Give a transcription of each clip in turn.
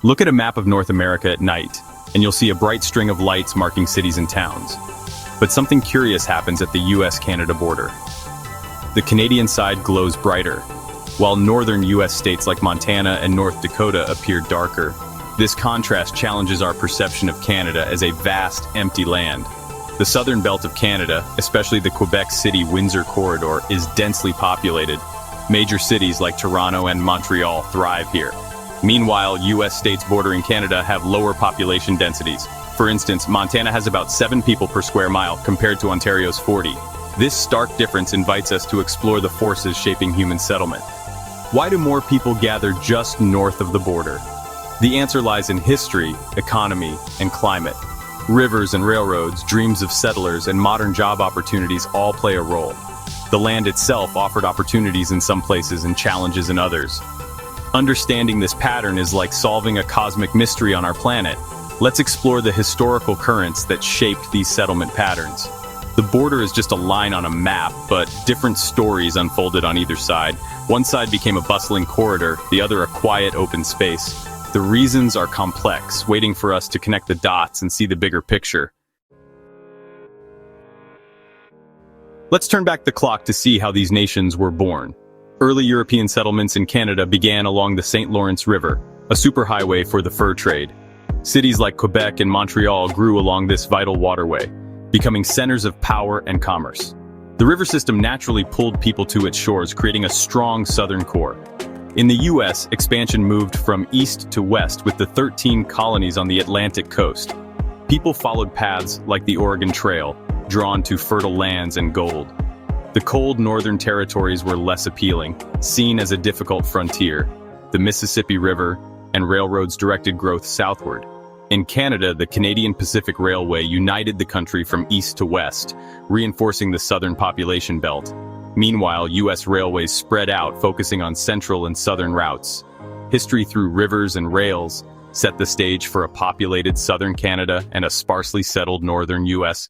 Look at a map of North America at night, and you'll see a bright string of lights marking cities and towns. But something curious happens at the US-Canada border. The Canadian side glows brighter, while northern US states like Montana and North Dakota appear darker. This contrast challenges our perception of Canada as a vast, empty land. The southern belt of Canada, especially the Quebec City-Windsor corridor, is densely populated. Major cities like Toronto and Montreal thrive here. Meanwhile, US states bordering Canada have lower population densities. For instance, Montana has about 7 people per square mile compared to Ontario's 40. This stark difference invites us to explore the forces shaping human settlement. Why do more people gather just north of the border? The answer lies in history, economy, and climate. Rivers and railroads, dreams of settlers, and modern job opportunities all play a role. The land itself offered opportunities in some places and challenges in others. Understanding this pattern is like solving a cosmic mystery on our planet. Let's explore the historical currents that shaped these settlement patterns. The border is just a line on a map, but different stories unfolded on either side. One side became a bustling corridor, the other a quiet, open space. The reasons are complex, waiting for us to connect the dots and see the bigger picture. Let's turn back the clock to see how these nations were born. Early European settlements in Canada began along the St. Lawrence River, a superhighway for the fur trade. Cities like Quebec and Montreal grew along this vital waterway, becoming centers of power and commerce. The river system naturally pulled people to its shores, creating a strong southern core. In the US, expansion moved from east to west with the 13 colonies on the Atlantic coast. People followed paths like the Oregon Trail, drawn to fertile lands and gold. The cold northern territories were less appealing, seen as a difficult frontier. The Mississippi River and railroads directed growth southward. In Canada, the Canadian Pacific Railway united the country from east to west, reinforcing the southern population belt. Meanwhile, U.S. railways spread out, focusing on central and southern routes. History through rivers and rails set the stage for a populated southern Canada and a sparsely settled northern U.S.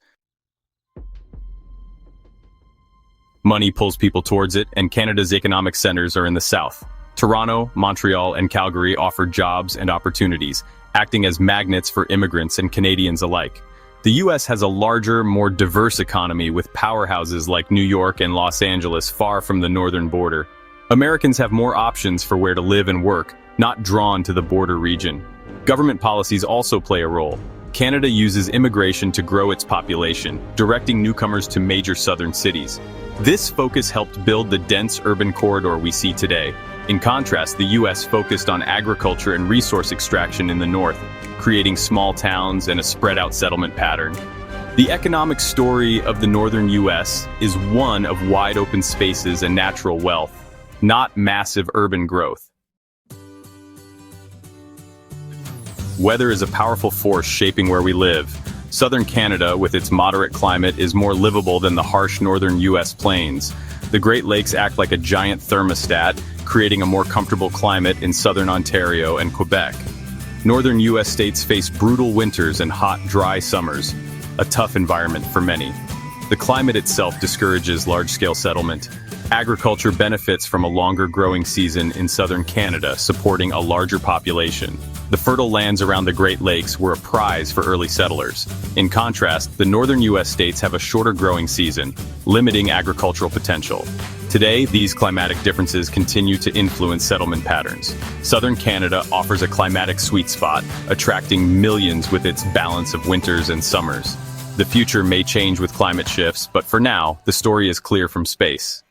Money pulls people towards it, and Canada's economic centers are in the south. Toronto, Montreal, and Calgary offer jobs and opportunities, acting as magnets for immigrants and Canadians alike. The U.S. has a larger, more diverse economy with powerhouses like New York and Los Angeles far from the northern border. Americans have more options for where to live and work, not drawn to the border region. Government policies also play a role. Canada uses immigration to grow its population, directing newcomers to major southern cities. This focus helped build the dense urban corridor we see today. In contrast, the U.S. focused on agriculture and resource extraction in the north, creating small towns and a spread-out settlement pattern. The economic story of the northern U.S. is one of wide-open spaces and natural wealth, not massive urban growth. Weather is a powerful force shaping where we live. Southern Canada, with its moderate climate, is more livable than the harsh northern U.S. plains. The Great Lakes act like a giant thermostat, creating a more comfortable climate in southern Ontario and Quebec. Northern U.S. states face brutal winters and hot, dry summers, a tough environment for many. The climate itself discourages large-scale settlement. Agriculture benefits from a longer growing season in southern Canada, supporting a larger population. The fertile lands around the Great Lakes were a prize for early settlers. In contrast, the northern U.S. states have a shorter growing season, limiting agricultural potential. Today, these climatic differences continue to influence settlement patterns. Southern Canada offers a climatic sweet spot, attracting millions with its balance of winters and summers. The future may change with climate shifts, but for now, the story is clear from space.